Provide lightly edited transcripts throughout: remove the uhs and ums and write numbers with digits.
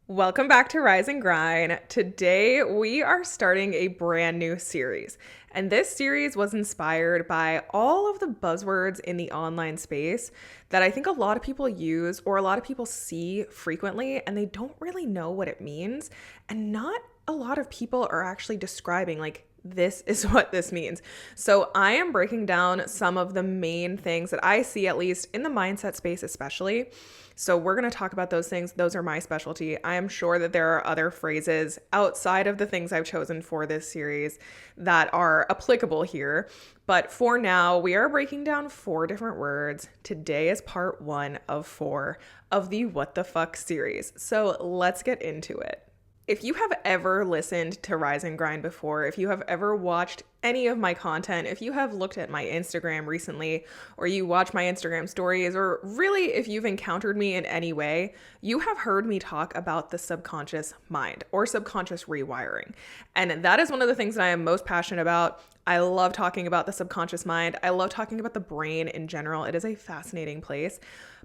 Welcome back to Rise and Grind. Today we are starting a brand new series. And this series was inspired by all of the buzzwords in the online space that I think a lot of people use or a lot of people see frequently and they don't really know what it means. And not a lot of people are actually describing this is what this means. So I am breaking down some of the main things that I see, at least in the mindset space, especially. So we're going to talk about those things. Those are my specialty. I am sure that there are other phrases outside of the things I've chosen for this series that are applicable here. But for now, we are breaking down 4 different words. Today is part 1 of 4 of the What the Fuck series. So let's get into it. If you have ever listened to Rise and Grind before, if you have ever watched any of my content, if you have looked at my Instagram recently, or you watch my Instagram stories, or really if you've encountered me in any way, you have heard me talk about the subconscious mind or subconscious rewiring. And that is one of the things that I am most passionate about. I love talking about the subconscious mind. I love talking about the brain in general. It is a fascinating place.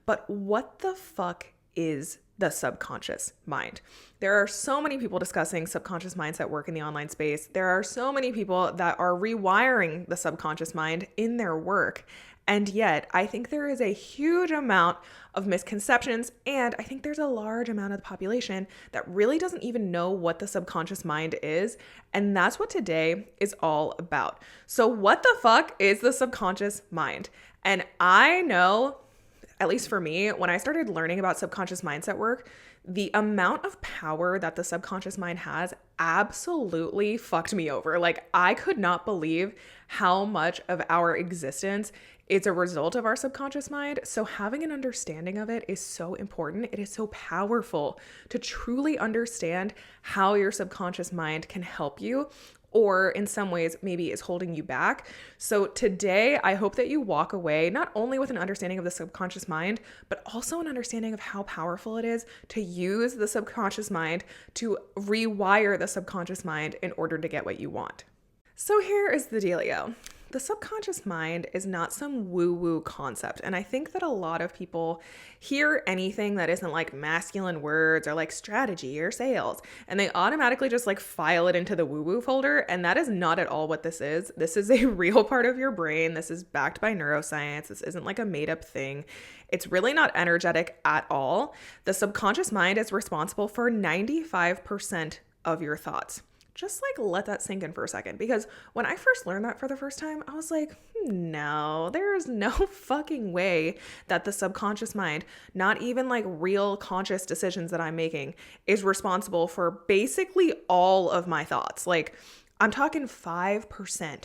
But what the fuck is the subconscious mind? There are so many people discussing subconscious mindset work in the online space. There are so many people that are rewiring the subconscious mind in their work. And yet, I think there is a huge amount of misconceptions, and I think there's a large amount of the population that really doesn't even know what the subconscious mind is. And that's what today is all about. So what the fuck is the subconscious mind? And I know, at least for me, when I started learning about subconscious mindset work, the amount of power that the subconscious mind has absolutely fucked me over. I could not believe how much of our existence is a result of our subconscious mind. So having an understanding of it is so important. It is so powerful to truly understand how your subconscious mind can help you, or in some ways maybe is holding you back. So today, I hope that you walk away not only with an understanding of the subconscious mind, but also an understanding of how powerful it is to use the subconscious mind to rewire the subconscious mind in order to get what you want. So here is the dealio. The subconscious mind is not some woo-woo concept. And I think that a lot of people hear anything that isn't like masculine words or like strategy or sales, and they automatically just file it into the woo-woo folder. And that is not at all what this is. This is a real part of your brain. This is backed by neuroscience. This isn't like a made-up thing. It's really not energetic at all. The subconscious mind is responsible for 95% of your thoughts. Just let that sink in for a second, because when I first learned that for the first time, I was like, no, there's no fucking way that the subconscious mind, not even real conscious decisions that I'm making, is responsible for basically all of my thoughts. I'm talking 5%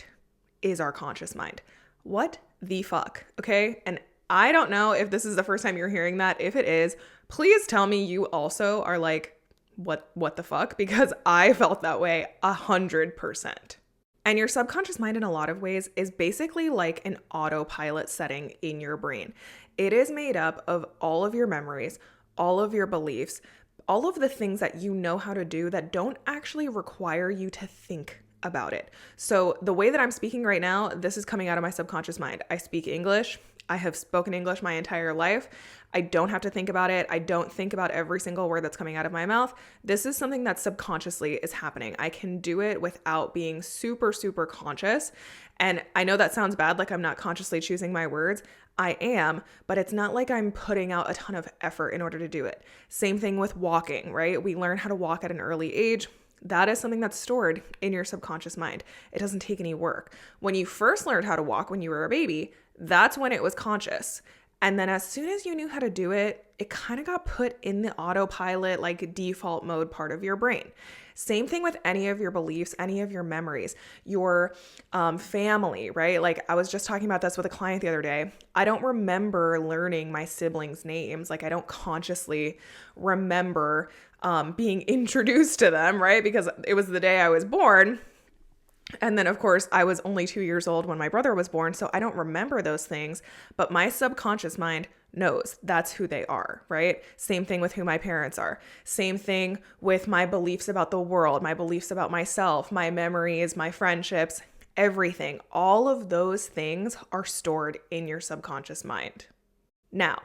is our conscious mind. What the fuck? Okay. And I don't know if this is the first time you're hearing that. If it is, please tell me you also are what the fuck? Because I felt that way 100%. And your subconscious mind in a lot of ways is basically like an autopilot setting in your brain. It is made up of all of your memories, all of your beliefs, all of the things that you know how to do that don't actually require you to think about it. So the way that I'm speaking right now, this is coming out of my subconscious mind. I speak English. I have spoken English my entire life. I don't have to think about it. I don't think about every single word that's coming out of my mouth. This is something that subconsciously is happening. I can do it without being super, super conscious. And I know that sounds bad, like I'm not consciously choosing my words. I am, but it's not like I'm putting out a ton of effort in order to do it. Same thing with walking, right? We learn how to walk at an early age. That is something that's stored in your subconscious mind. It doesn't take any work. When you first learned how to walk when you were a baby, that's when it was conscious. And then as soon as you knew how to do it, it kind of got put in the autopilot, default mode part of your brain. Same thing with any of your beliefs, any of your memories, your family, right? I was just talking about this with a client the other day. I don't remember learning my siblings' names. I don't consciously remember being introduced to them, right? Because it was the day I was born. And then, of course, I was only 2 years old when my brother was born, so I don't remember those things, but my subconscious mind knows that's who they are, right? Same thing with who my parents are. Same thing with my beliefs about the world, my beliefs about myself, my memories, my friendships, everything. All of those things are stored in your subconscious mind. Now,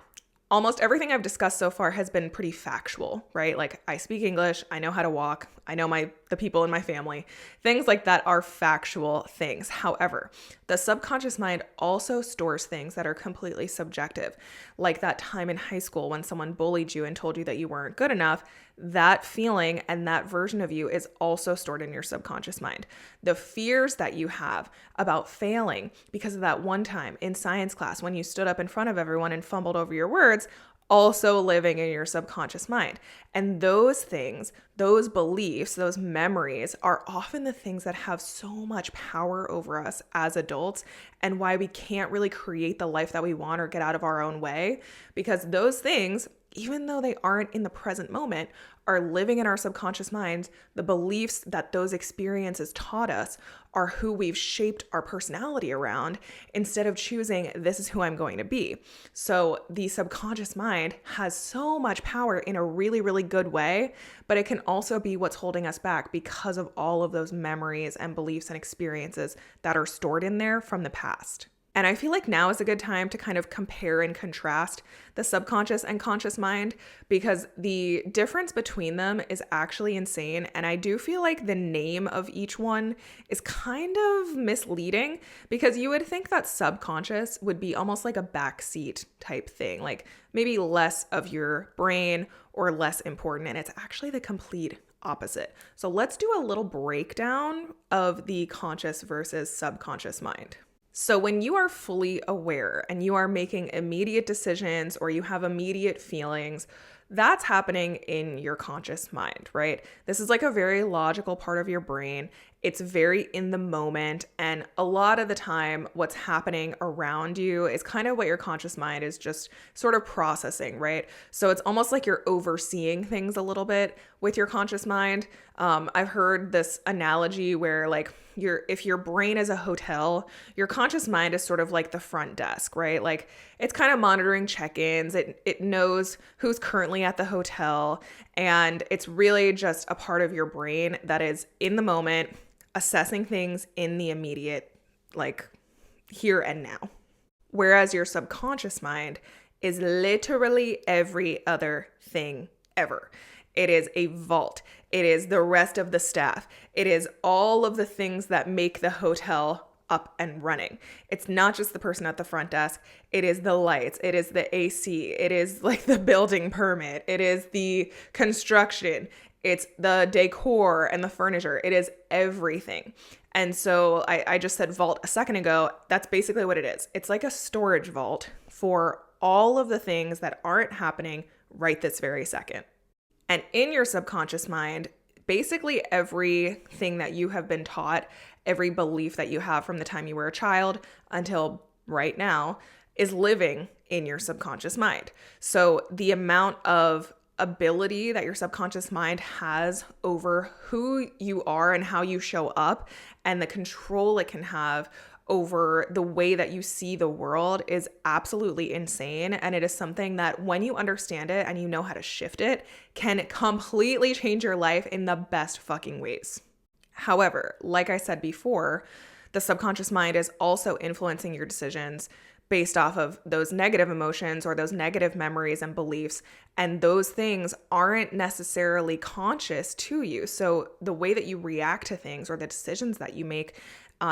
almost everything I've discussed so far has been pretty factual, right? Like I speak English, I know how to walk, I know the people in my family. Things like that are factual things. However, the subconscious mind also stores things that are completely subjective. Like that time in high school when someone bullied you and told you that you weren't good enough, that feeling and that version of you is also stored in your subconscious mind. The fears that you have about failing because of that one time in science class when you stood up in front of everyone and fumbled over your words, also living in your subconscious mind. And those things, those beliefs, those memories are often the things that have so much power over us as adults and why we can't really create the life that we want or get out of our own way, because those things, even though they aren't in the present moment, are living in our subconscious minds. The beliefs that those experiences taught us are who we've shaped our personality around instead of choosing this is who I'm going to be. So the subconscious mind has so much power in a really, really good way, but it can also be what's holding us back because of all of those memories and beliefs and experiences that are stored in there from the past. And I feel like now is a good time to kind of compare and contrast the subconscious and conscious mind, because the difference between them is actually insane. And I do feel like the name of each one is kind of misleading, because you would think that subconscious would be almost like a backseat type thing, like maybe less of your brain or less important. And it's actually the complete opposite. So let's do a little breakdown of the conscious versus subconscious mind. So when you are fully aware and you are making immediate decisions or you have immediate feelings, that's happening in your conscious mind, right? This is like a very logical part of your brain. It's very in the moment. And a lot of the time, what's happening around you is kind of what your conscious mind is just sort of processing, right? So it's almost like you're overseeing things a little bit with your conscious mind. I've heard this analogy where like if your brain is a hotel, your conscious mind is sort of like the front desk, right? Like it's kind of monitoring check-ins. It knows who's currently at the hotel, and it's really just a part of your brain that is in the moment, assessing things in the immediate, like here and now. Whereas your subconscious mind is literally every other thing ever. It is a vault. It is the rest of the staff. It is all of the things that make the hotel up and running. It's not just the person at the front desk. It is the lights. It is the AC. It is like the building permit. It is the construction. It's the decor and the furniture. It is everything. And so I just said vault a second ago. That's basically what it is. It's like a storage vault for all of the things that aren't happening right this very second. And in your subconscious mind, basically everything that you have been taught, every belief that you have from the time you were a child until right now is living in your subconscious mind. So the amount of ability that your subconscious mind has over who you are and how you show up, and the control it can have over the way that you see the world is absolutely insane. And it is something that when you understand it and you know how to shift it, can completely change your life in the best fucking ways. However, like I said before, the subconscious mind is also influencing your decisions based off of those negative emotions or those negative memories and beliefs. And those things aren't necessarily conscious to you. So the way that you react to things or the decisions that you make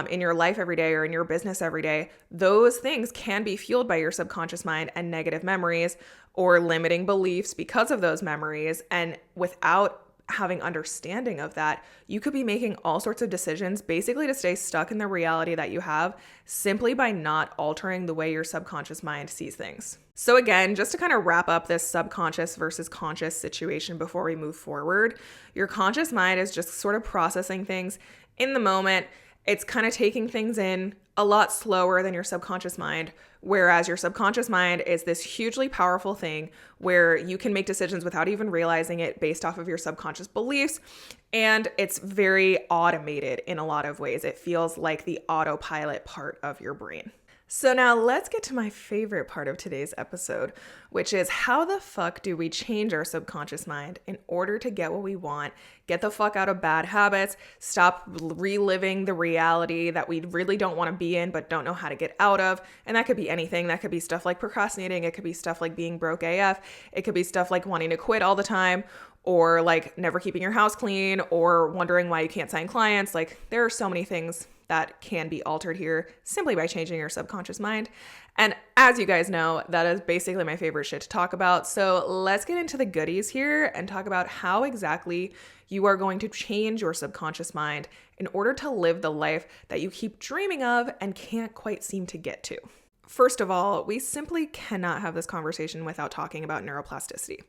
in your life every day or in your business every day, those things can be fueled by your subconscious mind and negative memories or limiting beliefs because of those memories. And without having understanding of that, you could be making all sorts of decisions basically to stay stuck in the reality that you have simply by not altering the way your subconscious mind sees things. So again, just to kind of wrap up this subconscious versus conscious situation before we move forward, your conscious mind is just sort of processing things in the moment. It's kind of taking things in a lot slower than your subconscious mind, whereas your subconscious mind is this hugely powerful thing where you can make decisions without even realizing it based off of your subconscious beliefs. And it's very automated in a lot of ways. It feels like the autopilot part of your brain. So now let's get to my favorite part of today's episode, which is how the fuck do we change our subconscious mind in order to get what we want, get the fuck out of bad habits, stop reliving the reality that we really don't want to be in but don't know how to get out of. And that could be anything. That could be stuff like procrastinating. It could be stuff like being broke AF. It could be stuff like wanting to quit all the time, or like never keeping your house clean, or wondering why you can't sign clients. Like, there are so many things that can be altered here simply by changing your subconscious mind. And as you guys know, that is basically my favorite shit to talk about. So let's get into the goodies here and talk about how exactly you are going to change your subconscious mind in order to live the life that you keep dreaming of and can't quite seem to get to. First of all, we simply cannot have this conversation without talking about neuroplasticity.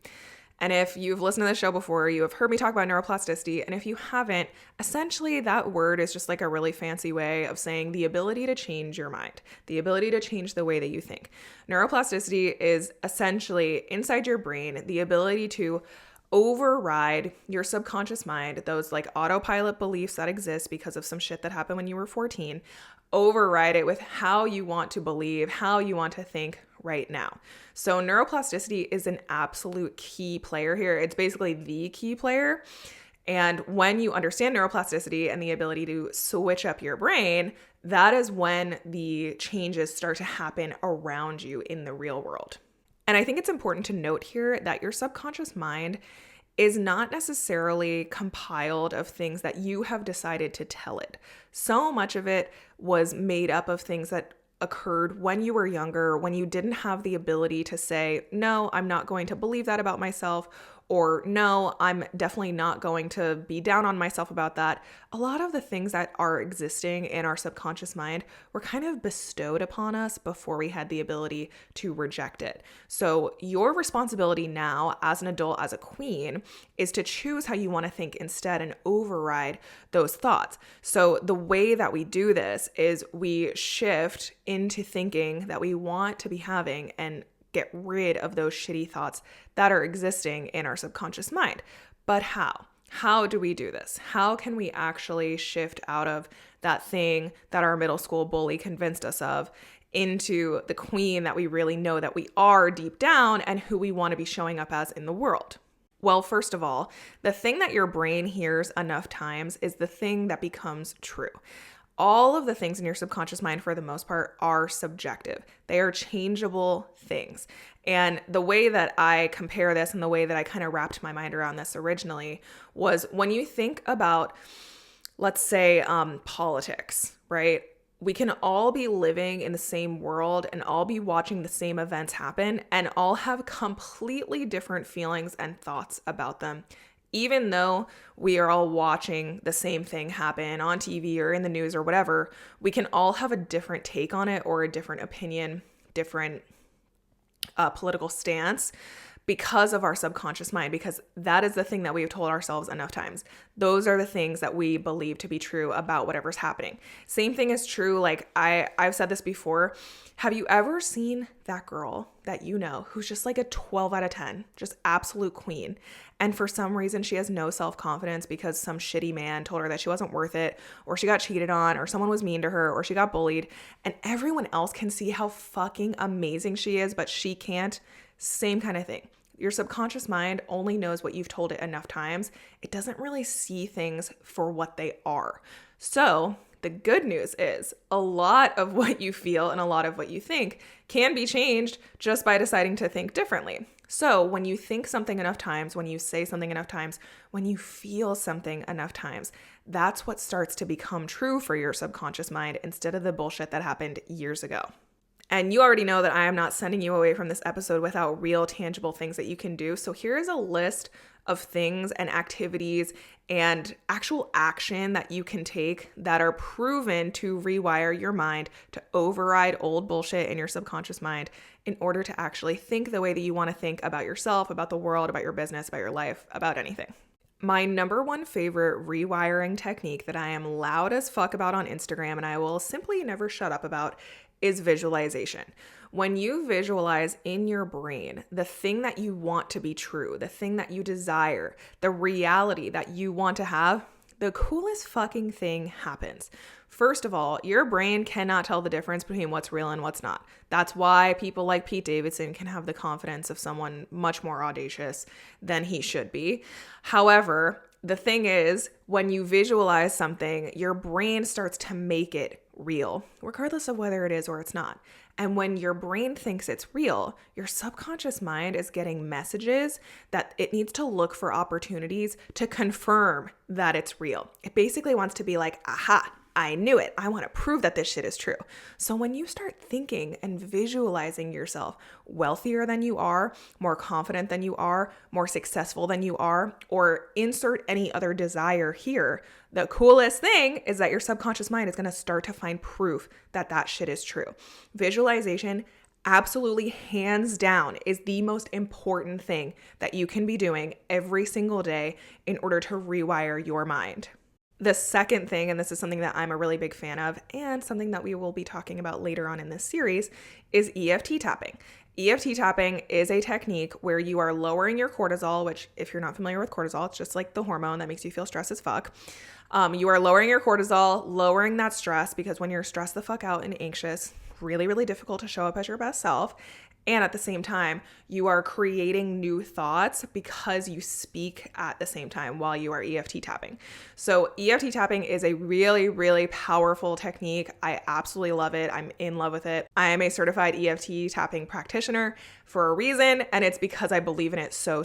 And if you've listened to the show before, you have heard me talk about neuroplasticity. And if you haven't, essentially that word is just like a really fancy way of saying the ability to change your mind, the ability to change the way that you think. Neuroplasticity is essentially inside your brain, the ability to override your subconscious mind, those like autopilot beliefs that exist because of some shit that happened when you were 14, override it with how you want to believe, how you want to think right now. So neuroplasticity is an absolute key player here. It's basically the key player. And when you understand neuroplasticity and the ability to switch up your brain, that is when the changes start to happen around you in the real world. And I think it's important to note here that your subconscious mind is not necessarily compiled of things that you have decided to tell it. So much of it was made up of things that occurred when you were younger, when you didn't have the ability to say, no, I'm not going to believe that about myself, or no, I'm definitely not going to be down on myself about that. A lot of the things that are existing in our subconscious mind were kind of bestowed upon us before we had the ability to reject it. So your responsibility now as an adult, as a queen, is to choose how you want to think instead and override those thoughts. So the way that we do this is we shift into thinking that we want to be having and get rid of those shitty thoughts that are existing in our subconscious mind. But how? How do we do this? How can we actually shift out of that thing that our middle school bully convinced us of into the queen that we really know that we are deep down and who we want to be showing up as in the world? Well, first of all, the thing that your brain hears enough times is the thing that becomes true. All of the things in your subconscious mind, for the most part, are subjective. They are changeable things. And the way that I compare this and the way that I kind of wrapped my mind around this originally was when you think about, let's say, politics, right? We can all be living in the same world and all be watching the same events happen and all have completely different feelings and thoughts about them. Even though we are all watching the same thing happen on TV or in the news or whatever, we can all have a different take on it or a different opinion, different political stance because of our subconscious mind, because that is the thing that we've told ourselves enough times. Those are the things that we believe to be true about whatever's happening. Same thing is true, like I've said this before. Have you ever seen that girl that you know who's just like a 12 out of 10, just absolute queen? And for some reason, she has no self-confidence because some shitty man told her that she wasn't worth it, or she got cheated on, or someone was mean to her, or she got bullied. And everyone else can see how fucking amazing she is, but she can't. Same kind of thing. Your subconscious mind only knows what you've told it enough times. It doesn't really see things for what they are. So the good news is a lot of what you feel and a lot of what you think can be changed just by deciding to think differently. So when you think something enough times, when you say something enough times, when you feel something enough times, that's what starts to become true for your subconscious mind instead of the bullshit that happened years ago. And you already know that I am not sending you away from this episode without real tangible things that you can do. So here is a list of things and activities and actual action that you can take that are proven to rewire your mind, to override old bullshit in your subconscious mind in order to actually think the way that you want to think about yourself, about the world, about your business, about your life, about anything. My number one favorite rewiring technique that I am loud as fuck about on Instagram and I will simply never shut up about is visualization. When you visualize in your brain the thing that you want to be true, the thing that you desire, the reality that you want to have, the coolest fucking thing happens. First of all, your brain cannot tell the difference between what's real and what's not. That's why people like Pete Davidson can have the confidence of someone much more audacious than he should be. However, the thing is, when you visualize something, your brain starts to make it real, regardless of whether it is or it's not. And when your brain thinks it's real, your subconscious mind is getting messages that it needs to look for opportunities to confirm that it's real. It basically wants to be like, aha, I knew it. I want to prove that this shit is true. So when you start thinking and visualizing yourself wealthier than you are, more confident than you are, more successful than you are, or insert any other desire here, the coolest thing is that your subconscious mind is going to start to find proof that that shit is true. Visualization, absolutely hands down, is the most important thing that you can be doing every single day in order to rewire your mind. The second thing, and this is something that I'm a really big fan of and something that we will be talking about later on in this series, is EFT tapping. EFT tapping is a technique where you are lowering your cortisol, which if you're not familiar with cortisol, it's just like the hormone that makes you feel stressed as fuck. You are lowering your cortisol, lowering that stress, because when you're stressed the fuck out and anxious, really, really difficult to show up as your best self. And at the same time, you are creating new thoughts because you speak at the same time while you are EFT tapping. So EFT tapping is a really, really powerful technique. I absolutely love it. I'm in love with it. I am a certified EFT tapping practitioner for a reason, and it's because I believe in it so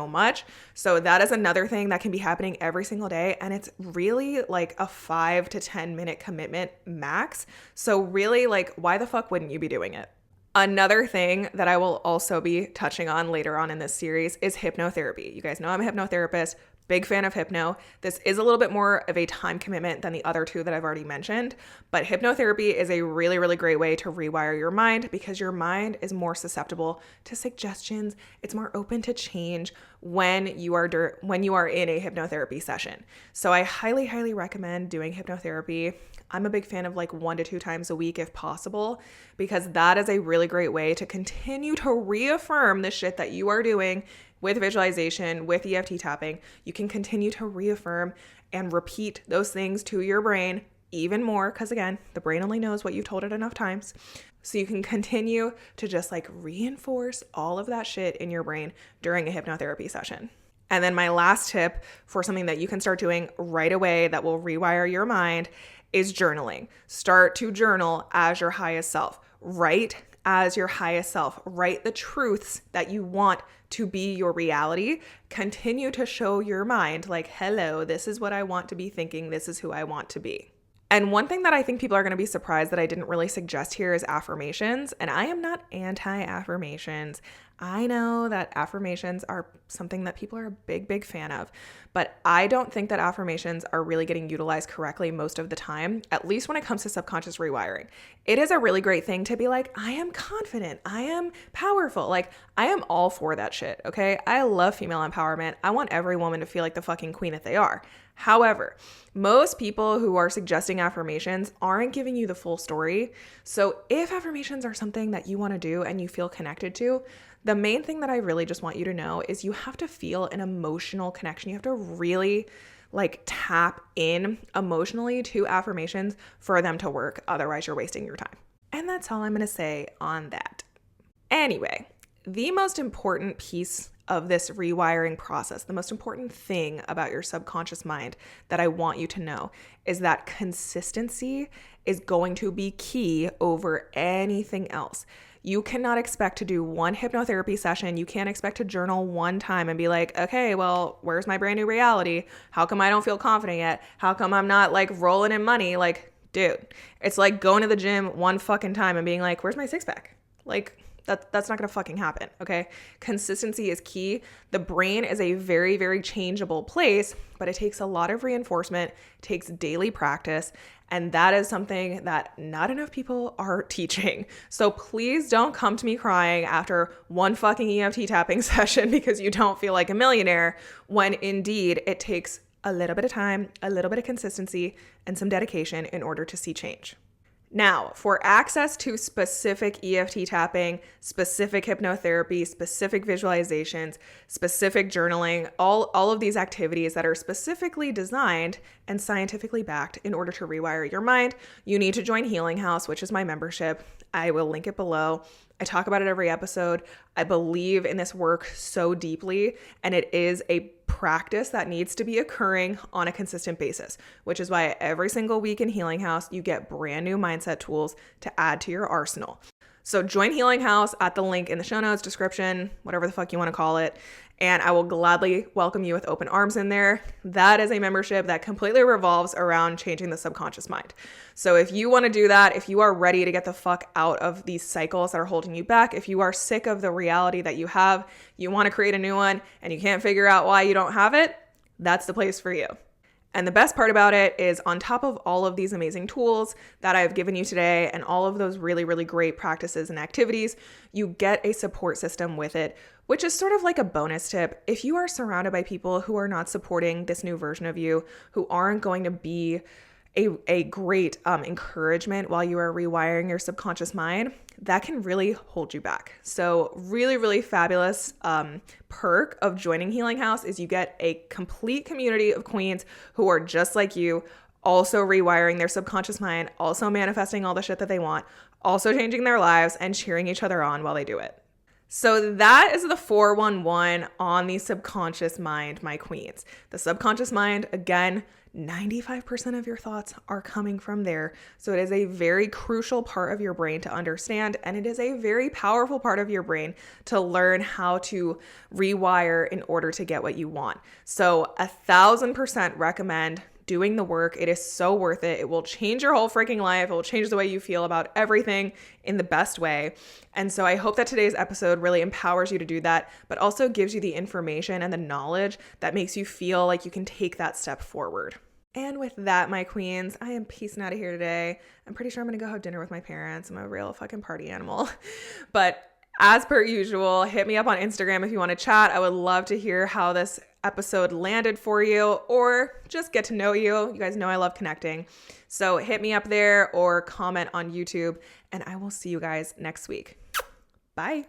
much. So that is another thing that can be happening every single day, and it's really like a 5 to 10 minute commitment max. So really, like, why the fuck wouldn't you be doing it? Another thing that I will also be touching on later on in this series is hypnotherapy. You guys know I'm a hypnotherapist, big fan of hypno. This is a little bit more of a time commitment than the other two that I've already mentioned, but hypnotherapy is a really, really great way to rewire your mind because your mind is more susceptible to suggestions. It's more open to change when you are in a hypnotherapy session. So I highly, highly recommend doing hypnotherapy. I'm a big fan of like 1 to 2 times a week if possible, because that is a really great way to continue to reaffirm the shit that you are doing with visualization, with EFT tapping. You can continue to reaffirm and repeat those things to your brain even more, because again, the brain only knows what you've told it enough times. So you can continue to just like reinforce all of that shit in your brain during a hypnotherapy session. And then my last tip for something that you can start doing right away that will rewire your mind is journaling. Start to journal as your highest self. Write as your highest self. Write the truths that you want to be your reality. Continue to show your mind like, hello, this is what I want to be thinking. This is who I want to be. And one thing that I think people are going to be surprised that I didn't really suggest here is affirmations. And I am not anti-affirmations. I know that affirmations are something that people are a big, big fan of, but I don't think that affirmations are really getting utilized correctly most of the time, at least when it comes to subconscious rewiring. It is a really great thing to be like, I am confident, I am powerful. Like, I am all for that shit, okay? I love female empowerment. I want every woman to feel like the fucking queen that they are. However, most people who are suggesting affirmations aren't giving you the full story. So if affirmations are something that you want to do and you feel connected to, the main thing that I really just want you to know is you have to feel an emotional connection. You have to really like tap in emotionally to affirmations for them to work. Otherwise, you're wasting your time. And that's all I'm going to say on that. Anyway, the most important piece of this rewiring process, the most important thing about your subconscious mind that I want you to know is that consistency is going to be key over anything else. You cannot expect to do one hypnotherapy session. You can't expect to journal one time and be like, okay, well, where's my brand new reality? How come I don't feel confident yet? How come I'm not like rolling in money? Like, dude, it's like going to the gym one fucking time and being like, where's my six pack? Like, that's not going to fucking happen, okay? Consistency is key. The brain is a very, very changeable place, but it takes a lot of reinforcement, takes daily practice, and that is something that not enough people are teaching. So please don't come to me crying after one fucking EFT tapping session because you don't feel like a millionaire, when indeed it takes a little bit of time, a little bit of consistency, and some dedication in order to see change. Now, for access to specific EFT tapping, specific hypnotherapy, specific visualizations, specific journaling, all of these activities that are specifically designed and scientifically backed in order to rewire your mind, you need to join Healing House, which is my membership. I will link it below. I talk about it every episode. I believe in this work so deeply, and it is a practice that needs to be occurring on a consistent basis, which is why every single week in Healing House, you get brand new mindset tools to add to your arsenal. So join Healing House at the link in the show notes, description, whatever the fuck you want to call it. And I will gladly welcome you with open arms in there. That is a membership that completely revolves around changing the subconscious mind. So if you want to do that, if you are ready to get the fuck out of these cycles that are holding you back, if you are sick of the reality that you have, you want to create a new one, and you can't figure out why you don't have it, that's the place for you. And the best part about it is, on top of all of these amazing tools that I've given you today and all of those really, really great practices and activities, you get a support system with it, which is sort of like a bonus tip. If you are surrounded by people who are not supporting this new version of you, who aren't going to be a great encouragement while you are rewiring your subconscious mind, that can really hold you back. So really, really fabulous perk of joining Healing House is you get a complete community of queens who are just like you, also rewiring their subconscious mind, also manifesting all the shit that they want, also changing their lives and cheering each other on while they do it. So that is the 411 on the subconscious mind, my queens. The subconscious mind, again, 95% of your thoughts are coming from there. So it is a very crucial part of your brain to understand, and it is a very powerful part of your brain to learn how to rewire in order to get what you want. So 1,000% recommend doing the work. It is so worth it. It will change your whole freaking life. It will change the way you feel about everything in the best way. And so I hope that today's episode really empowers you to do that, but also gives you the information and the knowledge that makes you feel like you can take that step forward. And with that, my queens, I am peacing out of here today. I'm pretty sure I'm going to go have dinner with my parents. I'm a real fucking party animal. But as per usual, hit me up on Instagram if you want to chat. I would love to hear how this episode landed for you, or just get to know you. You guys know I love connecting. So hit me up there or comment on YouTube, and I will see you guys next week. Bye.